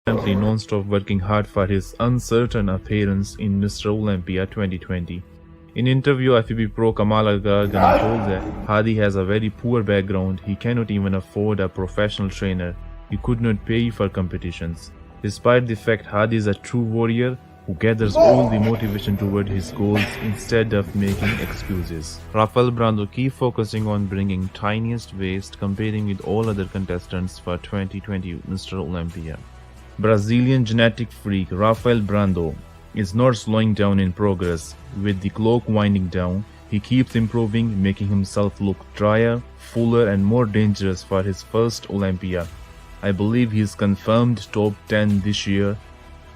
Currently non-stop working hard for his uncertain appearance in Mr. Olympia 2020. In interview, IFBB Pro Kamal Al-Gargani told that Hadi has a very poor background, he cannot even afford a professional trainer, he could not pay for competitions. Despite the fact Hadi is a true warrior who gathers all the motivation toward his goals instead of making excuses. Rafael Brando keep focusing on bringing tiniest waist, competing with all other contestants for 2020 Mr. Olympia. Brazilian genetic freak Rafael Brando is not slowing down in progress. With the clock winding down, he keeps improving, making himself look drier, fuller and more dangerous for his first Olympia. I believe he is confirmed top 10 this year,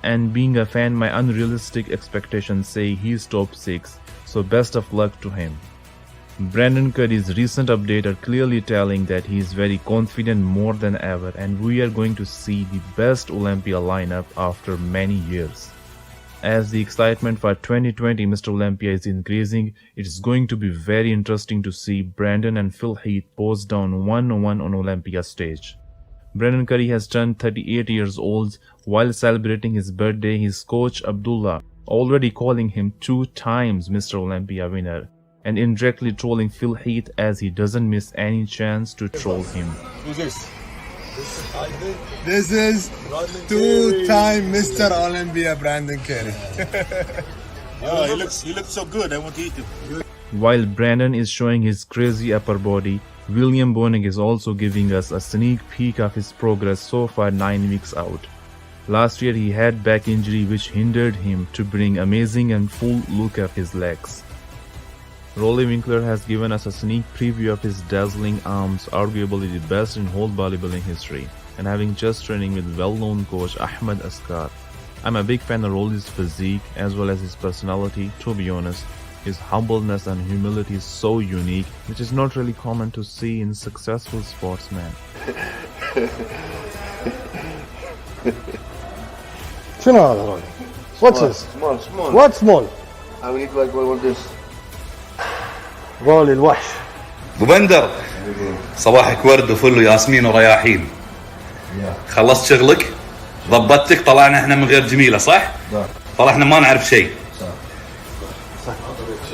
and being a fan, my unrealistic expectations say he is top 6, so best of luck to him. Brandon Curry's recent update are clearly telling that he is very confident more than ever, and we are going to see the best Olympia lineup after many years. As the excitement for 2020 Mr. Olympia is increasing, it is going to be very interesting to see Brandon and Phil Heath pose down one-on-one on Olympia stage. Brandon Curry has turned 38 years old. While celebrating his birthday, his coach Abdullah already calling him 2 times Mr. Olympia winner, and indirectly trolling Phil Heath as he doesn't miss any chance to troll him. Who's this? This is 2-time Mr. Olympia Brandon Curry. Oh, he looks so good. I want to eat him. While Brandon is showing his crazy upper body, William Bonig is also giving us a sneak peek of his progress so far 9 weeks out. Last year he had back injury which hindered him to bring amazing and full look of his legs. Rolly Winkler has given us a sneak preview of his dazzling arms, arguably the best in whole bodybuilding history, and having just training with well-known coach Ahmed Askar. I'm a big fan of Rolly's physique as well as his personality. To be honest, his humbleness and humility is so unique, which is not really common to see in successful sportsmen. شنو هذا رولي؟ What's this? Small. What small? I will eat like one this. رولي الوحش. ابو بندر صباحك ورد وفل وياسمين ورياحين. خلصت شغلك؟ ضبطتك؟ طلعنا احنا من غير جميله صح؟ طلعنا ما نعرف شيء.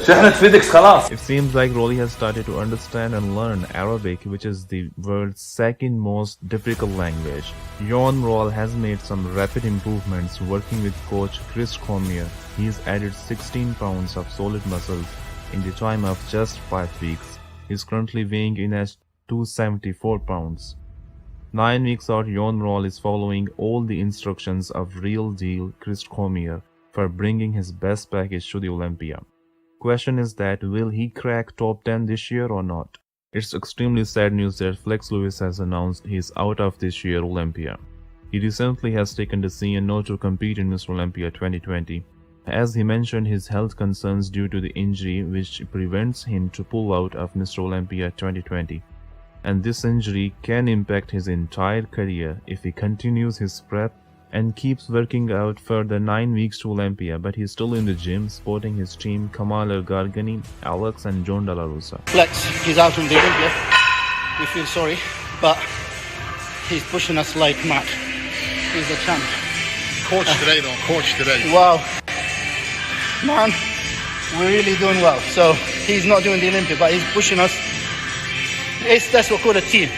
شحنت فيدكس خلاص. It seems like Rolly has started to understand and learn Arabic, which is the world's second most difficult language. Jon Roll has made some rapid improvements working with coach Chris Cormier. He's added 16 pounds of solid muscles in the time of just 5 weeks. He's currently weighing in at 274 pounds. 9 weeks out, Jon Roll is following all the instructions of real deal Chris Cormier for bringing his best package to the Olympia. Question is that will he crack top 10 this year or not? It's extremely sad news that Flex Lewis has announced he's out of this year Olympia. He recently has taken the decision not to compete in Mr. Olympia 2020, as he mentioned his health concerns due to the injury which prevents him to pull out of Mr. Olympia 2020. And this injury can impact his entire career if he continues his prep and keeps working out for the 9 weeks to Olympia, but he's still in the gym supporting his team Kamal Al-Gargani, Alex and John De La Rosa. Flex, he's out on the Olympia. We feel sorry, but he's pushing us like mad. He's the champ. Coach today though. Coach today. Wow. Man, we're really doing well. So he's not doing the Olympia, but he's pushing us. That's what we call a team.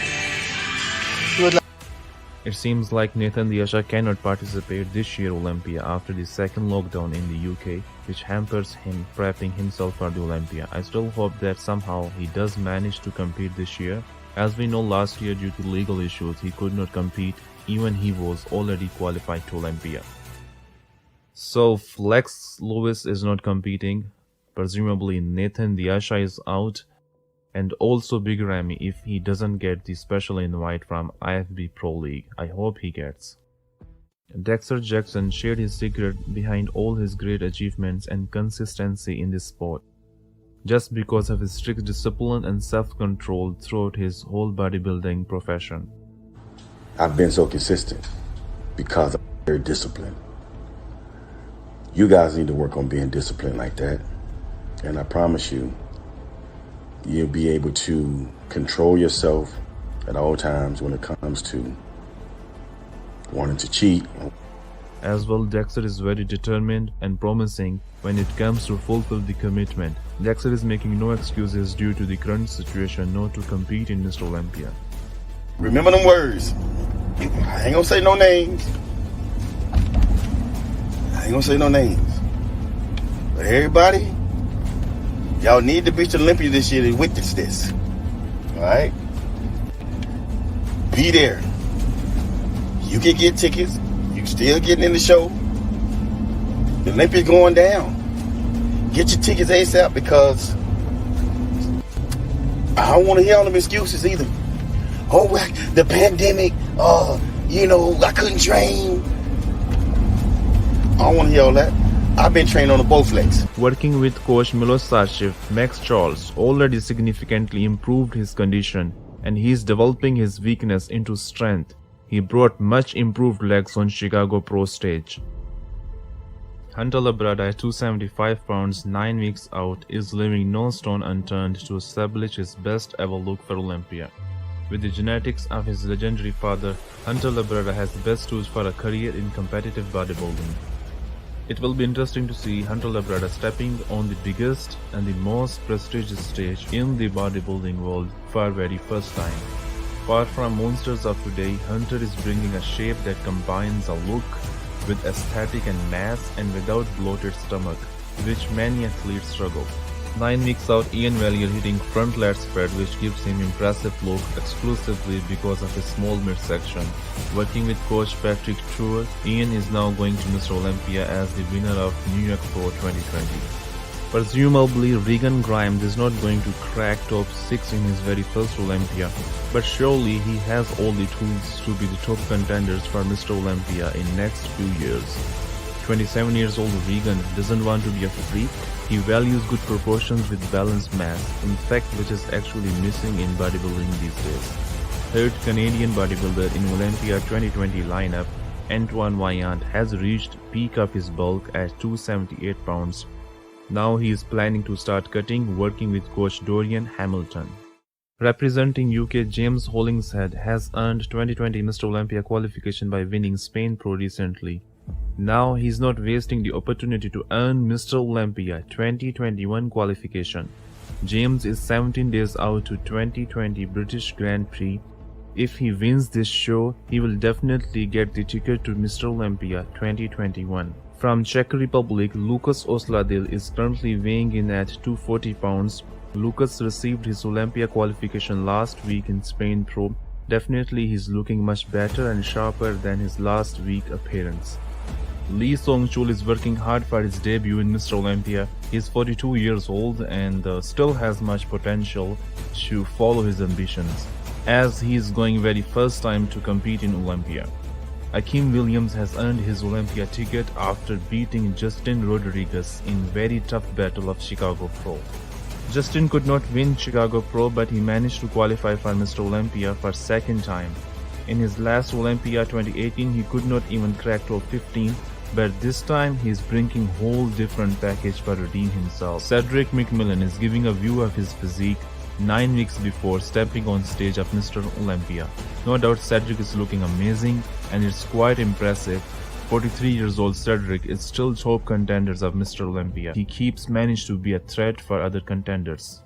It seems like Nathan Diasha cannot participate this year Olympia after the second lockdown in the UK, which hampers him prepping himself for the Olympia. I still hope that somehow he does manage to compete this year. As we know, last year due to legal issues he could not compete even he was already qualified to Olympia. So Flex Lewis is not competing, presumably Nathan Diasha is out, and also Big Ramy if he doesn't get the special invite from IFBB Pro League. I hope he gets. Dexter Jackson shared his secret behind all his great achievements and consistency in this sport, just because of his strict discipline and self-control throughout his whole bodybuilding profession. I've been so consistent because I'm very disciplined. You guys need to work on being disciplined like that, and I promise you, you'll be able to control yourself at all times when it comes to wanting to cheat. As well, Dexter is very determined and promising when it comes to fulfill the commitment. Dexter is making no excuses due to the current situation not to compete in Mr. Olympia. Remember them words. I ain't gonna say no names. But everybody, y'all need to be to Olympia this year to witness this. Alright? Be there. You can get tickets. You still getting in the show. The Olympia's going down. Get your tickets ASAP because I don't want to hear all them excuses either. Oh, the pandemic, I couldn't train. I don't want to hear all that. I've been training on the both legs. Working with coach Milosachev, Max Charles already significantly improved his condition and he is developing his weakness into strength. He brought much improved legs on Chicago Pro stage. Hunter Labrada at 275 pounds 9 weeks out is leaving no stone unturned to establish his best ever look for Olympia. With the genetics of his legendary father, Hunter Labrada has the best tools for a career in competitive bodybuilding. It will be interesting to see Hunter Labrada stepping on the biggest and the most prestigious stage in the bodybuilding world for very first time. Far from monsters of today, Hunter is bringing a shape that combines a look with aesthetic and mass and without bloated stomach, which many athletes struggle. 9 weeks out, Ian Valier hitting front lat spread, which gives him impressive look exclusively because of his small midsection. Working with coach Patrick Truer, Ian is now going to Mr. Olympia as the winner of New York Pro 2020. Presumably, Regan Grimes is not going to crack top 6 in his very first Olympia, but surely he has all the tools to be the top contenders for Mr. Olympia in next few years. 27 years old Regan doesn't want to be a freak. He values good proportions with balanced mass, in fact which is actually missing in bodybuilding these days. Third Canadian bodybuilder in Olympia 2020 lineup, Antoine Vaillant has reached peak of his bulk at 278 pounds. Now he is planning to start cutting, working with coach Dorian Hamilton. Representing UK, James Hollingshead has earned 2020 Mr. Olympia qualification by winning Spain Pro recently. Now he's not wasting the opportunity to earn Mr. Olympia 2021 qualification. James is 17 days out to 2020 British Grand Prix. If he wins this show, he will definitely get the ticket to Mr. Olympia 2021. From Czech Republic, Lukas Osladil is currently weighing in at 240 pounds. Lukas received his Olympia qualification last week in Spain Pro. Definitely he's looking much better and sharper than his last week appearance. Lee Song-chul is working hard for his debut in Mr. Olympia. He's 42 years old and still has much potential to follow his ambitions, as he is going very first time to compete in Olympia. Akeem Williams has earned his Olympia ticket after beating Justin Rodriguez in very tough battle of Chicago Pro. Justin could not win Chicago Pro, but he managed to qualify for Mr. Olympia for second time. In his last Olympia 2018, he could not even crack top 15, but this time he is bringing whole different package for redeem himself. Cedric McMillan is giving a view of his physique 9 weeks before stepping on stage of Mr. Olympia. No doubt Cedric is looking amazing and it's quite impressive. 43 years old Cedric is still top contenders of Mr. Olympia. He keeps managed to be a threat for other contenders.